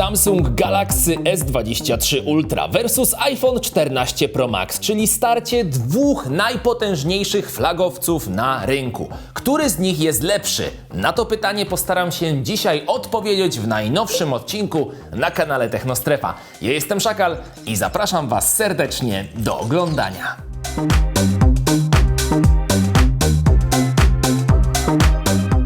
Samsung Galaxy S23 Ultra versus iPhone 14 Pro Max, czyli starcie dwóch najpotężniejszych flagowców na rynku. Który z nich jest lepszy? Na to pytanie postaram się dzisiaj odpowiedzieć w najnowszym odcinku na kanale Technostrefa. Ja jestem Szakal i zapraszam Was serdecznie do oglądania.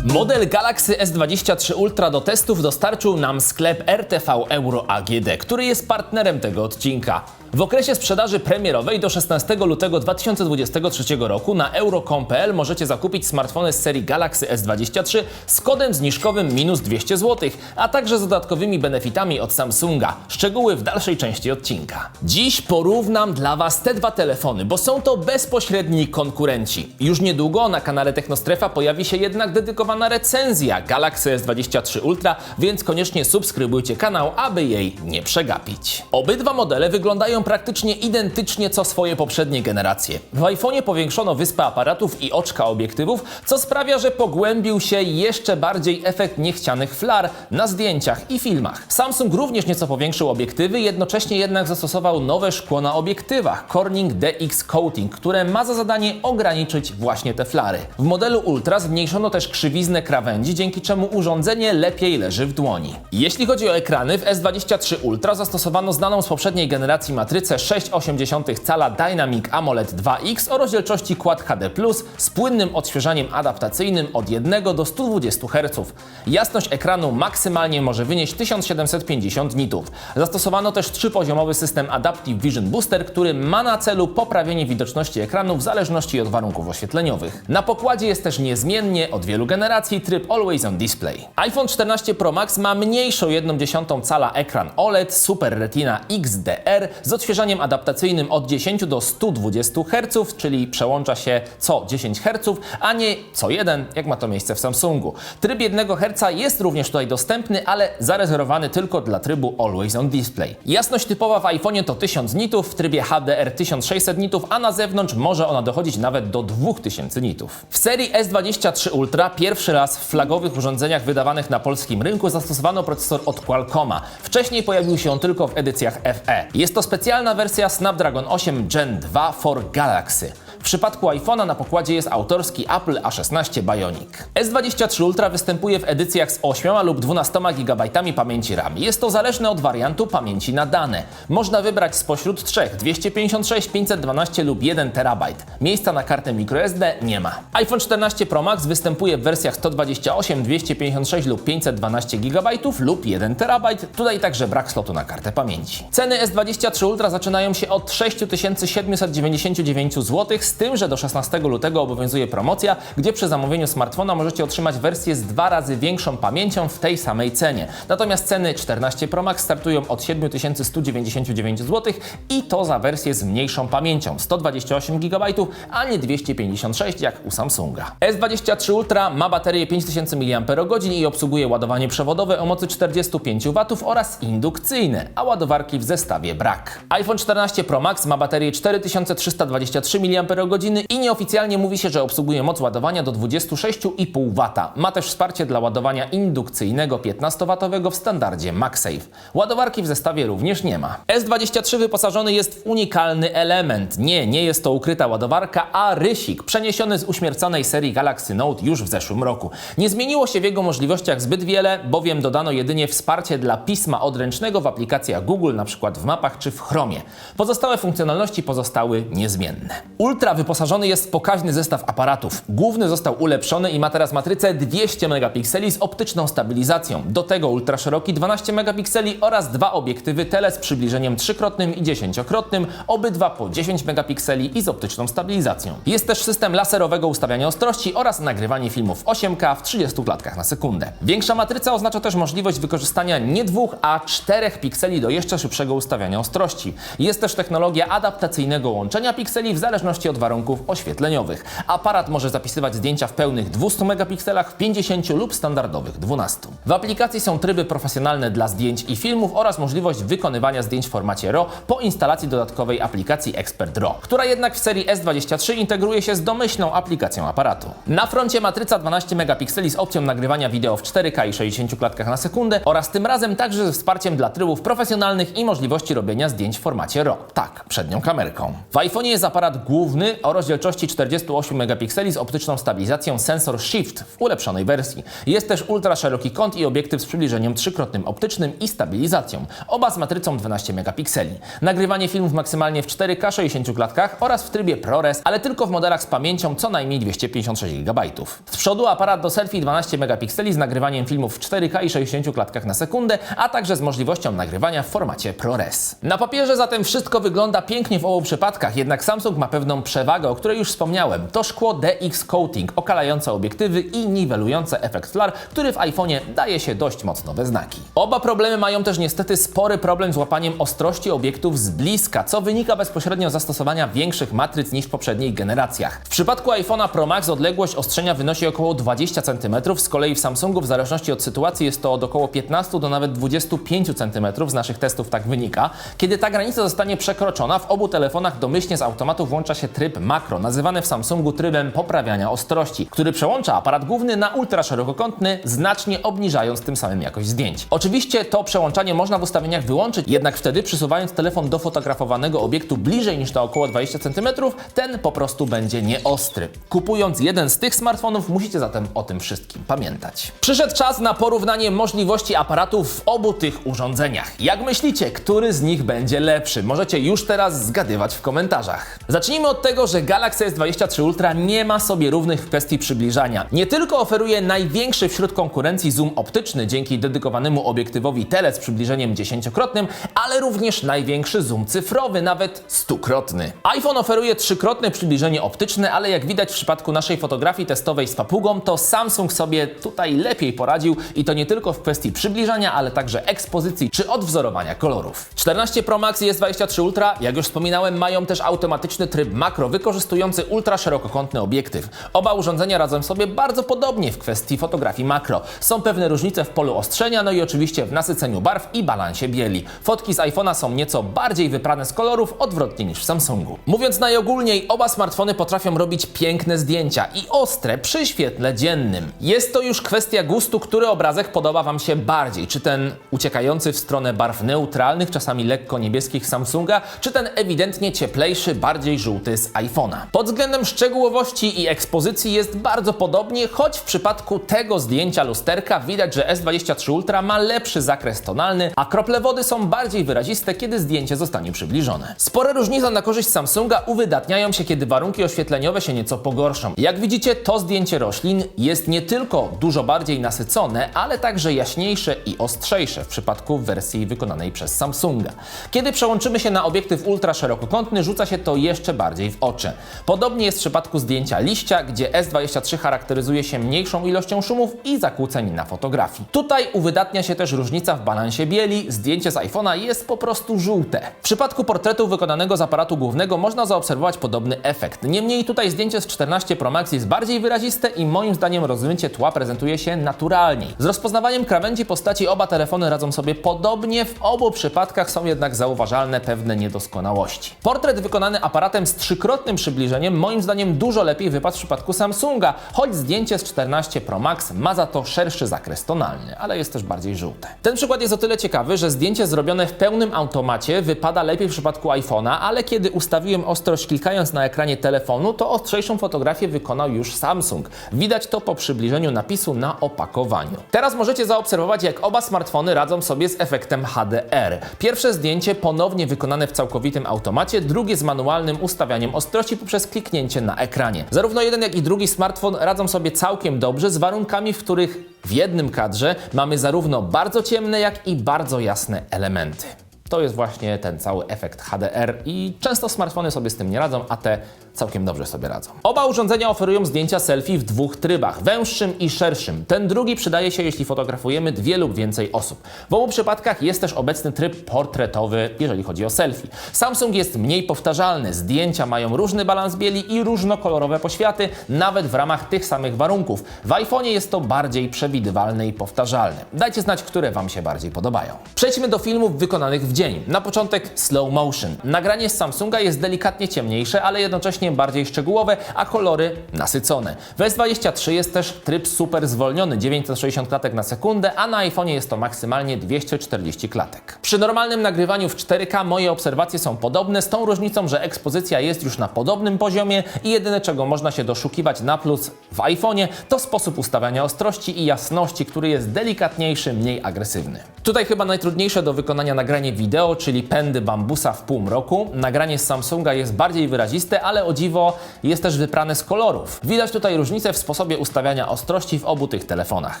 Model Galaxy S23 Ultra do testów dostarczył nam sklep RTV Euro AGD, który jest partnerem tego odcinka. W okresie sprzedaży premierowej do 16 lutego 2023 roku na euro.com.pl możecie zakupić smartfony z serii Galaxy S23 z kodem zniżkowym -200 zł, a także z dodatkowymi benefitami od Samsunga. Szczegóły w dalszej części odcinka. Dziś porównam dla Was te dwa telefony, bo są to bezpośredni konkurenci. Już niedługo na kanale Technostrefa pojawi się jednak dedykowana recenzja Galaxy S23 Ultra, więc koniecznie subskrybujcie kanał, aby jej nie przegapić. Obydwa modele wyglądają praktycznie identycznie co swoje poprzednie generacje. W iPhone'ie powiększono wyspę aparatów i oczka obiektywów, co sprawia, że pogłębił się jeszcze bardziej efekt niechcianych flar na zdjęciach i filmach. Samsung również nieco powiększył obiektywy, jednocześnie jednak zastosował nowe szkło na obiektywach Corning DX Coating, które ma za zadanie ograniczyć właśnie te flary. W modelu Ultra zmniejszono też krzywiznę krawędzi, dzięki czemu urządzenie lepiej leży w dłoni. Jeśli chodzi o ekrany, w S23 Ultra zastosowano znaną z poprzedniej generacji matrycę 6,8 cala Dynamic AMOLED 2X o rozdzielczości Quad HD+, z płynnym odświeżaniem adaptacyjnym od 1 do 120 Hz. Jasność ekranu maksymalnie może wynieść 1750 nitów. Zastosowano też trzypoziomowy system Adaptive Vision Booster, który ma na celu poprawienie widoczności ekranu w zależności od warunków oświetleniowych. Na pokładzie jest też niezmiennie od wielu generacji tryb Always On Display. iPhone 14 Pro Max ma mniejszą 1/10 cala ekran OLED Super Retina XDR z odświeżaniem adaptacyjnym od 10 do 120 Hz, czyli przełącza się co 10 Hz, a nie co 1, jak ma to miejsce w Samsungu. Tryb 1 Hz jest również tutaj dostępny, ale zarezerwowany tylko dla trybu Always On Display. Jasność typowa w iPhone'ie to 1000 nitów, w trybie HDR 1600 nitów, a na zewnątrz może ona dochodzić nawet do 2000 nitów. W serii S23 Ultra pierwszy raz w flagowych urządzeniach wydawanych na polskim rynku zastosowano procesor od Qualcomma. Wcześniej pojawił się on tylko w edycjach FE. Jest to specjalna wersja Snapdragon 8 Gen 2 for Galaxy. W przypadku iPhone'a na pokładzie jest autorski Apple A16 Bionic. S23 Ultra występuje w edycjach z 8 lub 12 GB pamięci RAM. Jest to zależne od wariantu pamięci na dane. Można wybrać spośród trzech: 256, 512 lub 1 TB. Miejsca na kartę microSD nie ma. iPhone 14 Pro Max występuje w wersjach 128, 256 lub 512 GB lub 1 TB. Tutaj także brak slotu na kartę pamięci. Ceny S23 Ultra zaczynają się od 6799 zł, z tym, że do 16 lutego obowiązuje promocja, gdzie przy zamówieniu smartfona możecie otrzymać wersję z 2 razy większą pamięcią w tej samej cenie. Natomiast ceny 14 Pro Max startują od 7199 zł i to za wersję z mniejszą pamięcią 128 GB, a nie 256 jak u Samsunga. S23 Ultra ma baterię 5000 mAh i obsługuje ładowanie przewodowe o mocy 45 W oraz indukcyjne, a ładowarki w zestawie brak. iPhone 14 Pro Max ma baterię 4323 mAh i nieoficjalnie mówi się, że obsługuje moc ładowania do 26,5 W. Ma też wsparcie dla ładowania indukcyjnego 15W w standardzie MagSafe. Ładowarki w zestawie również nie ma. S23 wyposażony jest w unikalny element. Nie jest to ukryta ładowarka, a rysik przeniesiony z uśmierconej serii Galaxy Note już w zeszłym roku. Nie zmieniło się w jego możliwościach zbyt wiele, bowiem dodano jedynie wsparcie dla pisma odręcznego w aplikacjach Google, np. w mapach czy w Chromie. Pozostałe funkcjonalności pozostały niezmienne. Ultra wyposażony jest w pokaźny zestaw aparatów. Główny został ulepszony i ma teraz matrycę 200 megapikseli z optyczną stabilizacją. Do tego ultraszeroki 12 megapikseli oraz dwa obiektywy tele z przybliżeniem 3-krotnym i 10-krotnym, obydwa po 10 megapikseli i z optyczną stabilizacją. Jest też system laserowego ustawiania ostrości oraz nagrywanie filmów 8K w 30 klatkach na sekundę. Większa matryca oznacza też możliwość wykorzystania nie 2, a 4 pikseli do jeszcze szybszego ustawiania ostrości. Jest też technologia adaptacyjnego łączenia pikseli w zależności od warunków oświetleniowych. Aparat może zapisywać zdjęcia w pełnych 200 megapikselach, w 50 lub standardowych 12. W aplikacji są tryby profesjonalne dla zdjęć i filmów oraz możliwość wykonywania zdjęć w formacie RAW po instalacji dodatkowej aplikacji Expert RAW, która jednak w serii S23 integruje się z domyślną aplikacją aparatu. Na froncie matryca 12 megapikseli z opcją nagrywania wideo w 4K i 60 klatkach na sekundę oraz tym razem także ze wsparciem dla trybów profesjonalnych i możliwości robienia zdjęć w formacie RAW. Tak, przednią kamerką. W iPhone'ie jest aparat główny o rozdzielczości 48 megapikseli z optyczną stabilizacją Sensor Shift w ulepszonej wersji. Jest też ultra szeroki kąt i obiektyw z przybliżeniem trzykrotnym optycznym i stabilizacją, oba z matrycą 12 megapikseli. Nagrywanie filmów maksymalnie w 4K 60 klatkach oraz w trybie ProRes, ale tylko w modelach z pamięcią co najmniej 256 GB. Z przodu aparat do selfie 12 megapikseli z nagrywaniem filmów w 4K i 60 klatkach na sekundę, a także z możliwością nagrywania w formacie ProRes. Na papierze zatem wszystko wygląda pięknie w obu przypadkach, jednak Samsung ma pewną przewagę, o której już wspomniałem. To szkło DX Coating, okalające obiektywy i niwelujące efekt flar, który w iPhone'ie daje się dość mocno we znaki. Oba problemy mają też niestety spory problem z łapaniem ostrości obiektów z bliska, co wynika bezpośrednio z zastosowania większych matryc niż w poprzednich generacjach. W przypadku iPhone'a Pro Max odległość ostrzenia wynosi około 20 cm, z kolei w Samsungu w zależności od sytuacji jest to od około 15 do nawet 25 cm, z naszych testów tak wynika. Kiedy ta granica zostanie przekroczona, w obu telefonach domyślnie z automatu włącza się tryb makro, nazywany w Samsungu trybem poprawiania ostrości, który przełącza aparat główny na ultraszerokokątny, znacznie obniżając tym samym jakość zdjęć. Oczywiście to przełączanie można w ustawieniach wyłączyć, jednak wtedy przysuwając telefon do fotografowanego obiektu bliżej niż to około 20 cm, ten po prostu będzie nieostry. Kupując jeden z tych smartfonów, musicie zatem o tym wszystkim pamiętać. Przyszedł czas na porównanie możliwości aparatów w obu tych urządzeniach. Jak myślicie, który z nich będzie lepszy? Możecie już teraz zgadywać w komentarzach. Zacznijmy od tego, że Galaxy S23 Ultra nie ma sobie równych w kwestii przybliżania. Nie tylko oferuje największy wśród konkurencji zoom optyczny dzięki dedykowanemu obiektywowi tele z przybliżeniem 10-krotnym, ale również największy zoom cyfrowy, nawet 100-krotny. iPhone oferuje 3-krotne przybliżenie optyczne, ale jak widać w przypadku naszej fotografii testowej z papugą, to Samsung sobie tutaj lepiej poradził i to nie tylko w kwestii przybliżania, ale także ekspozycji czy odwzorowania kolorów. 14 Pro Max i S23 Ultra, jak już wspominałem, mają też automatyczny tryb makro wykorzystujący ultra szerokokątny obiektyw. Oba urządzenia radzą sobie bardzo podobnie w kwestii fotografii makro. Są pewne różnice w polu ostrzenia, no i oczywiście w nasyceniu barw i balansie bieli. Fotki z iPhone'a są nieco bardziej wyprane z kolorów, odwrotnie niż w Samsungu. Mówiąc najogólniej, oba smartfony potrafią robić piękne zdjęcia i ostre przy świetle dziennym. Jest to już kwestia gustu, który obrazek podoba Wam się bardziej. Czy ten uciekający w stronę barw neutralnych, czasami lekko niebieskich Samsunga, czy ten ewidentnie cieplejszy, bardziej żółty z iPhone'a. Pod względem szczegółowości i ekspozycji jest bardzo podobnie, choć w przypadku tego zdjęcia lusterka widać, że S23 Ultra ma lepszy zakres tonalny, a krople wody są bardziej wyraziste, kiedy zdjęcie zostanie przybliżone. Spore różnice na korzyść Samsunga uwydatniają się, kiedy warunki oświetleniowe się nieco pogorszą. Jak widzicie, to zdjęcie roślin jest nie tylko dużo bardziej nasycone, ale także jaśniejsze i ostrzejsze w przypadku wersji wykonanej przez Samsunga. Kiedy przełączymy się na obiektyw ultra szerokokątny, rzuca się to jeszcze bardziej w oczy. Podobnie jest w przypadku zdjęcia liścia, gdzie S23 charakteryzuje się mniejszą ilością szumów i zakłóceń na fotografii. Tutaj uwydatnia się też różnica w balansie bieli, zdjęcie z iPhone'a jest po prostu żółte. W przypadku portretu wykonanego z aparatu głównego można zaobserwować podobny efekt. Niemniej tutaj zdjęcie z 14 Pro Max jest bardziej wyraziste i moim zdaniem rozmycie tła prezentuje się naturalniej. Z rozpoznawaniem krawędzi postaci oba telefony radzą sobie podobnie, w obu przypadkach są jednak zauważalne pewne niedoskonałości. Portret wykonany aparatem z 3-krotnym przybliżeniem moim zdaniem dużo lepiej wypadł w przypadku Samsunga, choć zdjęcie z 14 Pro Max ma za to szerszy zakres tonalny, ale jest też bardziej żółte. Ten przykład jest o tyle ciekawy, że zdjęcie zrobione w pełnym automacie wypada lepiej w przypadku iPhone'a, ale kiedy ustawiłem ostrość klikając na ekranie telefonu, to ostrzejszą fotografię wykonał już Samsung. Widać to po przybliżeniu napisu na opakowaniu. Teraz możecie zaobserwować, jak oba smartfony radzą sobie z efektem HDR. Pierwsze zdjęcie ponownie wykonane w całkowitym automacie, drugie z manualnym ustawianiem ostrości poprzez kliknięcie na ekranie. Zarówno jeden, jak i drugi smartfon radzą sobie całkiem dobrze z warunkami, w których w jednym kadrze mamy zarówno bardzo ciemne, jak i bardzo jasne elementy. to jest właśnie ten cały efekt HDR i często smartfony sobie z tym nie radzą, a te całkiem dobrze sobie radzą. Oba urządzenia oferują zdjęcia selfie w dwóch trybach, węższym i szerszym. Ten drugi przydaje się, jeśli fotografujemy 2 lub więcej osób. W obu przypadkach jest też obecny tryb portretowy, jeżeli chodzi o selfie. Samsung jest mniej powtarzalny, zdjęcia mają różny balans bieli i różnokolorowe poświaty, nawet w ramach tych samych warunków. W iPhone'ie jest to bardziej przewidywalne i powtarzalne. Dajcie znać, które Wam się bardziej podobają. Przejdźmy do filmów wykonanych w dzień. Na początek slow motion. Nagranie z Samsunga jest delikatnie ciemniejsze, ale jednocześnie bardziej szczegółowe, a kolory nasycone. W S23 jest też tryb super zwolniony, 960 klatek na sekundę, a na iPhone'ie jest to maksymalnie 240 klatek. Przy normalnym nagrywaniu w 4K moje obserwacje są podobne, z tą różnicą, że ekspozycja jest już na podobnym poziomie i jedyne, czego można się doszukiwać na plus w iPhone'ie, to sposób ustawiania ostrości i jasności, który jest delikatniejszy, mniej agresywny. Tutaj chyba najtrudniejsze do wykonania nagranie wideo, czyli pędy bambusa w półmroku. Nagranie z Samsunga jest bardziej wyraziste, ale o dziwo jest też wyprane z kolorów. Widać tutaj różnicę w sposobie ustawiania ostrości w obu tych telefonach.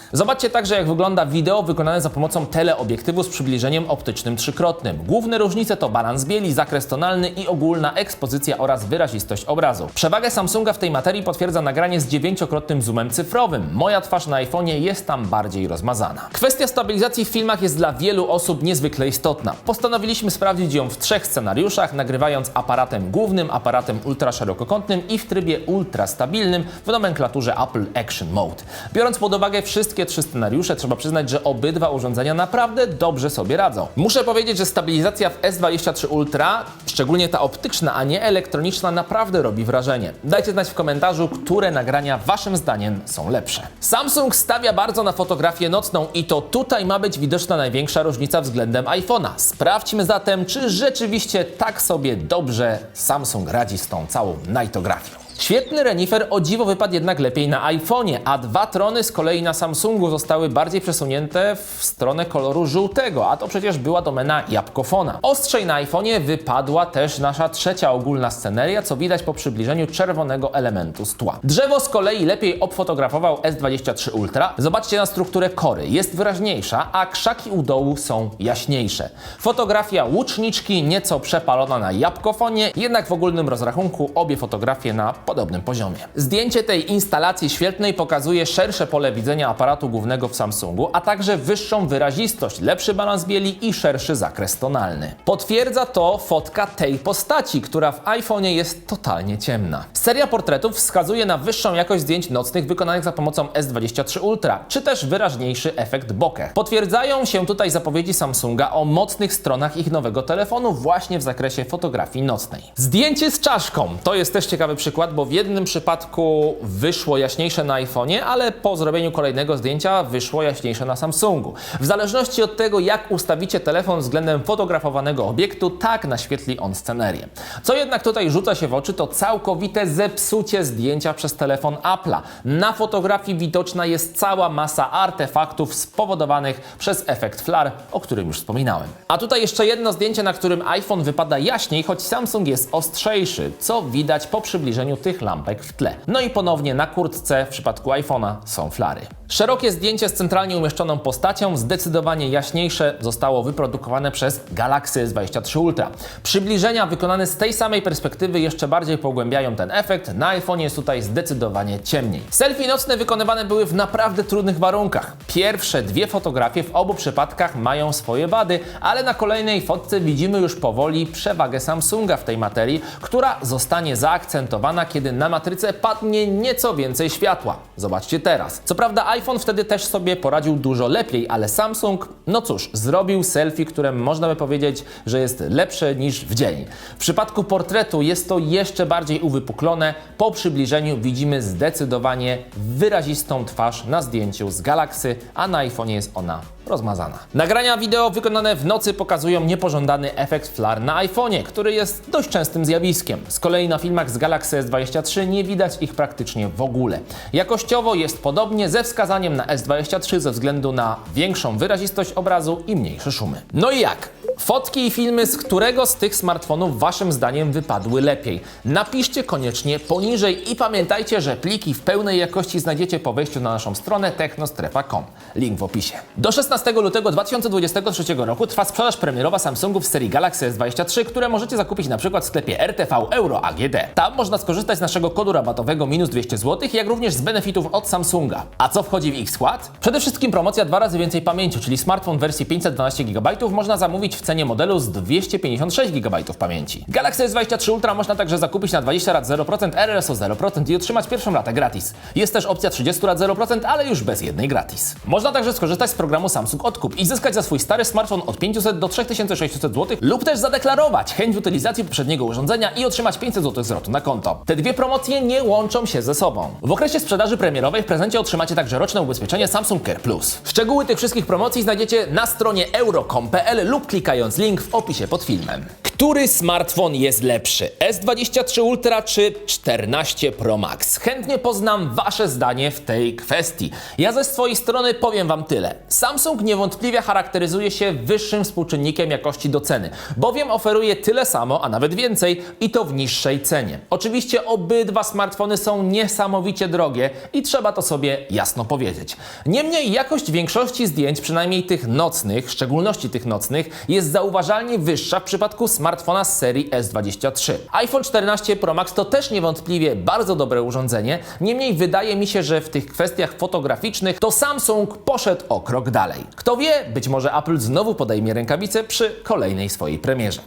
Zobaczcie także, jak wygląda wideo wykonane za pomocą teleobiektywu z przybliżeniem optycznym trzykrotnym. Główne różnice to balans bieli, zakres tonalny i ogólna ekspozycja oraz wyrazistość obrazu. Przewagę Samsunga w tej materii potwierdza nagranie z 9-krotnym zoomem cyfrowym. Moja twarz na iPhone'ie jest tam bardziej rozmazana. Kwestia stabilizacji w filmach jest dla wielu osób niezwykle istotna. Postanowiliśmy sprawdzić ją w 3 scenariuszach, nagrywając aparatem głównym, aparatem ultraszerokokątnym i w trybie ultrastabilnym w nomenklaturze Apple Action Mode. Biorąc pod uwagę wszystkie 3 scenariusze, trzeba przyznać, że obydwa urządzenia naprawdę dobrze sobie radzą. Muszę powiedzieć, że stabilizacja w S23 Ultra, szczególnie ta optyczna, a nie elektroniczna, naprawdę robi wrażenie. Dajcie znać w komentarzu, które nagrania Waszym zdaniem są lepsze. Samsung stawia bardzo na fotografię nocną i to tutaj ma być widoczna największa różnica względem iPhone'a. Sprawdźmy zatem, czy rzeczywiście tak sobie dobrze Samsung radzi z tą całą nightografią. Świetny renifer o dziwo wypadł jednak lepiej na iPhone'ie, a 2 trony z kolei na Samsungu zostały bardziej przesunięte w stronę koloru żółtego, a to przecież była domena jabłkofona. Ostrzej na iPhone'ie wypadła też nasza trzecia ogólna sceneria, co widać po przybliżeniu czerwonego elementu z tła. Drzewo z kolei lepiej obfotografował S23 Ultra. Zobaczcie na strukturę kory, jest wyraźniejsza, a krzaki u dołu są jaśniejsze. Fotografia łuczniczki nieco przepalona na jabłkofonie, jednak w ogólnym rozrachunku obie fotografie na podobnym poziomie. Zdjęcie tej instalacji świetlnej pokazuje szersze pole widzenia aparatu głównego w Samsungu, a także wyższą wyrazistość, lepszy balans bieli i szerszy zakres tonalny. Potwierdza to fotka tej postaci, która w iPhone'ie jest totalnie ciemna. Seria portretów wskazuje na wyższą jakość zdjęć nocnych wykonanych za pomocą S23 Ultra, czy też wyraźniejszy efekt bokeh. Potwierdzają się tutaj zapowiedzi Samsunga o mocnych stronach ich nowego telefonu właśnie w zakresie fotografii nocnej. Zdjęcie z czaszką to jest też ciekawy przykład, bo w jednym przypadku wyszło jaśniejsze na iPhone'ie, ale po zrobieniu kolejnego zdjęcia wyszło jaśniejsze na Samsungu. W zależności od tego, jak ustawicie telefon względem fotografowanego obiektu, tak naświetli on scenerię. Co jednak tutaj rzuca się w oczy, to całkowite zepsucie zdjęcia przez telefon Apple'a. Na fotografii widoczna jest cała masa artefaktów spowodowanych przez efekt flare, o którym już wspominałem. A tutaj jeszcze jedno zdjęcie, na którym iPhone wypada jaśniej, choć Samsung jest ostrzejszy, co widać po przybliżeniu tych lampek w tle. No i ponownie na kurtce w przypadku iPhone'a są flary. Szerokie zdjęcie z centralnie umieszczoną postacią, zdecydowanie jaśniejsze, zostało wyprodukowane przez Galaxy S23 Ultra. Przybliżenia wykonane z tej samej perspektywy jeszcze bardziej pogłębiają ten efekt. Na iPhone'ie jest tutaj zdecydowanie ciemniej. Selfie nocne wykonywane były w naprawdę trudnych warunkach. Pierwsze 2 fotografie w obu przypadkach mają swoje wady, ale na kolejnej fotce widzimy już powoli przewagę Samsunga w tej materii, która zostanie zaakcentowana, kiedy na matrycę padnie nieco więcej światła. Zobaczcie teraz. Co prawda iPhone wtedy też sobie poradził dużo lepiej, ale Samsung, no cóż, zrobił selfie, które można by powiedzieć, że jest lepsze niż w dzień. W przypadku portretu jest to jeszcze bardziej uwypuklone. Po przybliżeniu widzimy zdecydowanie wyrazistą twarz na zdjęciu z Galaxy, a na iPhone'ie jest ona rozmazana. Nagrania wideo wykonane w nocy pokazują niepożądany efekt flare na iPhone'ie, który jest dość częstym zjawiskiem. Z kolei na filmach z Galaxy S23 nie widać ich praktycznie w ogóle. Jakościowo jest podobnie, ze wskazaniem na S23 ze względu na większą wyrazistość obrazu i mniejsze szumy. No i jak? Fotki i filmy, z którego z tych smartfonów waszym zdaniem wypadły lepiej. Napiszcie koniecznie poniżej i pamiętajcie, że pliki w pełnej jakości znajdziecie po wejściu na naszą stronę technostrefa.com. Link w opisie. Do 16 lutego 2023 roku trwa sprzedaż premierowa Samsungów z serii Galaxy S23, które możecie zakupić na przykład w sklepie RTV Euro AGD. Tam można skorzystać z naszego kodu rabatowego minus 200 zł, jak również z benefitów od Samsunga. A co wchodzi w ich skład? Przede wszystkim promocja 2 razy więcej pamięci, czyli smartfon w wersji 512 GB można zamówić w cenie modelu z 256 GB pamięci. Galaxy S23 Ultra można także zakupić na 20 lat 0%, RRSO 0% i otrzymać pierwszą ratę gratis. Jest też opcja 30 lat 0%, ale już bez jednej gratis. Można także skorzystać z programu Samsung Odkup i zyskać za swój stary smartfon od 500 do 3600 zł lub też zadeklarować chęć utylizacji poprzedniego urządzenia i otrzymać 500 zł zwrotu na konto. Te dwie promocje nie łączą się ze sobą. W okresie sprzedaży premierowej w prezencie otrzymacie także roczne ubezpieczenie Samsung Care Plus. Szczegóły tych wszystkich promocji znajdziecie na stronie euro.com.pl lub klikając link w opisie pod filmem. Który smartfon jest lepszy? S23 Ultra czy 14 Pro Max? Chętnie poznam wasze zdanie w tej kwestii. Ja ze swojej strony powiem wam tyle. Samsung niewątpliwie charakteryzuje się wyższym współczynnikiem jakości do ceny, bowiem oferuje tyle samo, a nawet więcej i to w niższej cenie. Oczywiście obydwa smartfony są niesamowicie drogie i trzeba to sobie jasno powiedzieć. Niemniej jakość większości zdjęć, przynajmniej tych nocnych, w szczególności tych nocnych, jest zauważalnie wyższa w przypadku smartfona z serii S23. iPhone 14 Pro Max to też niewątpliwie bardzo dobre urządzenie, niemniej wydaje mi się, że w tych kwestiach fotograficznych to Samsung poszedł o krok dalej. Kto wie, być może Apple znowu podejmie rękawicę przy kolejnej swojej premierze.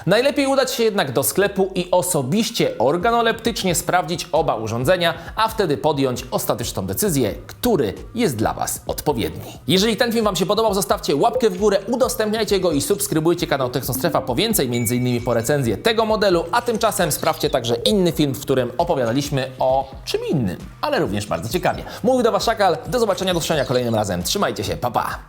Najlepiej udać się jednak do sklepu i osobiście organoleptycznie sprawdzić oba urządzenia, a wtedy podjąć ostateczną decyzję, który jest dla was odpowiedni. Jeżeli ten film wam się podobał, zostawcie łapkę w górę, udostępniajcie go i subskrybujcie kanał Technostrefa po więcej, m.in. po recenzję tego modelu, a tymczasem sprawdźcie także inny film, w którym opowiadaliśmy o czym innym, ale również bardzo ciekawie. Mówił do was Szakal, do zobaczenia, do usłyszenia kolejnym razem. Trzymajcie się, pa pa!